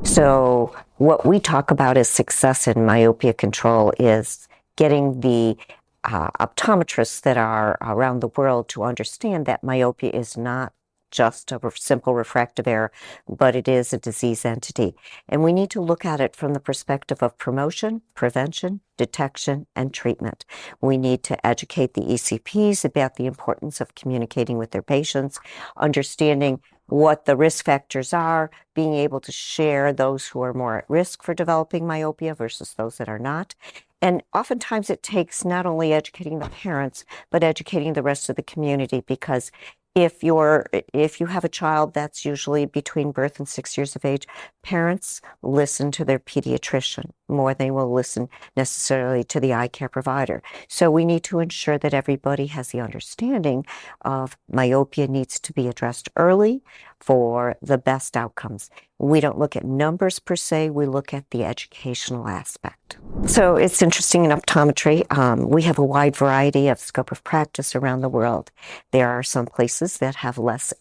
So what we talk about as success in myopia control is getting the optometrists that are around the world to understand that myopia is not just a simple refractive error, but it is a disease entity. And we need to look at it from the perspective of promotion, prevention, detection, and treatment. We need to educate the ECPs about the importance of communicating with their patients, understanding what the risk factors are, being able to share those who are more at risk for developing myopia versus those that are not. And oftentimes it takes not only educating the parents, but educating the rest of the community, because if you have a child that's usually between birth and 6 years of age, parents listen to their pediatrician more than they will listen necessarily to the eye care provider. So we need to ensure that everybody has the understanding of myopia needs to be addressed early for the best outcomes. We don't look at numbers per se, we look at the educational aspect. So it's interesting in optometry, we have a wide variety of scope of practice around the world. There are some places that have less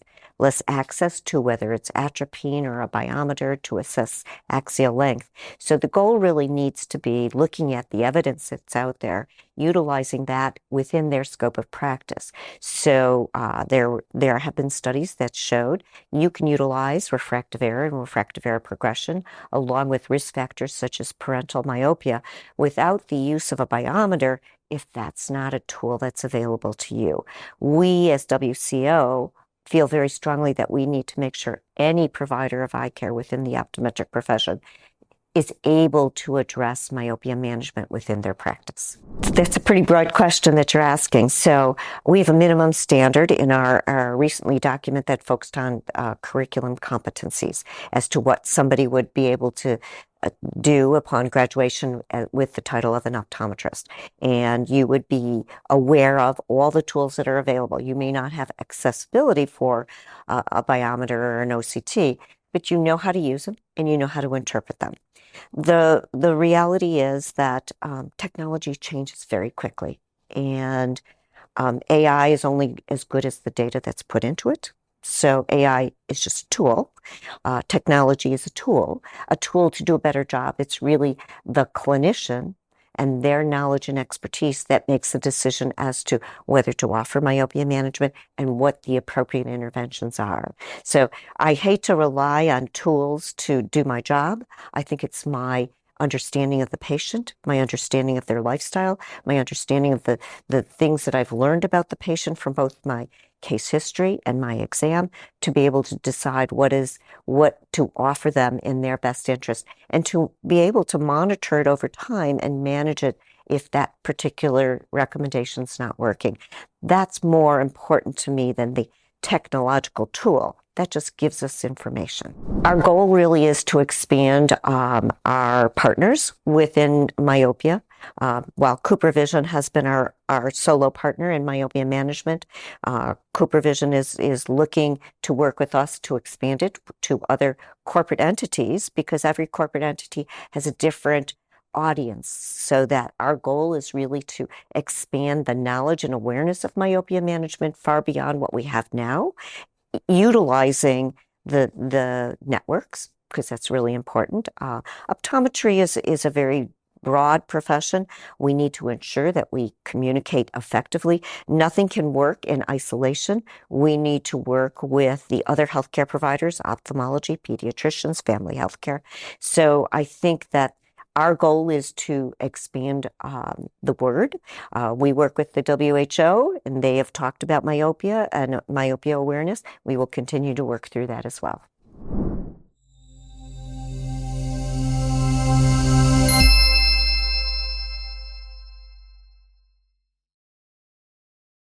access to whether it's atropine or a biometer to assess axial length. So the goal really needs to be looking at the evidence that's out there, utilizing that within their scope of practice. So there have been studies that showed you can utilize refractive error and refractive error progression along with risk factors such as parental myopia without the use of a biometer if that's not a tool that's available to you. We as WCO feel very strongly that we need to make sure any provider of eye care within the optometric profession is able to address myopia management within their practice. That's a pretty broad question that you're asking. So we have a minimum standard in our recently document that focused on curriculum competencies as to what somebody would be able to do upon graduation with the title of an optometrist. And you would be aware of all the tools that are available. You may not have accessibility for a biometer or an OCT, but you know how to use them and you know how to interpret them. The reality is that technology changes very quickly, and AI is only as good as the data that's put into it. So AI is just a tool. Technology is a tool to do a better job. It's really the clinician and their knowledge and expertise that makes the decision as to whether to offer myopia management and what the appropriate interventions are. So I hate to rely on tools to do my job. I think it's my understanding of the patient, my understanding of their lifestyle, my understanding of the things that I've learned about the patient from both my case history and my exam to be able to decide what to offer them in their best interest and to be able to monitor it over time and manage it if that particular recommendation is not working. That's more important to me than the technological tool. That just gives us information. Our goal really is to expand our partners within myopia. While CooperVision has been our solo partner in myopia management, CooperVision is looking to work with us to expand it to other corporate entities because every corporate entity has a different audience, so that our goal is really to expand the knowledge and awareness of myopia management far beyond what we have now, utilizing the networks, because that's really important. Optometry is a very broad profession. We need to ensure that we communicate effectively. Nothing can work in isolation. We need to work with the other healthcare providers, ophthalmology, pediatricians, family healthcare. So I think that our goal is to expand the word. We work with the WHO, and they have talked about myopia and myopia awareness. We will continue to work through that as well.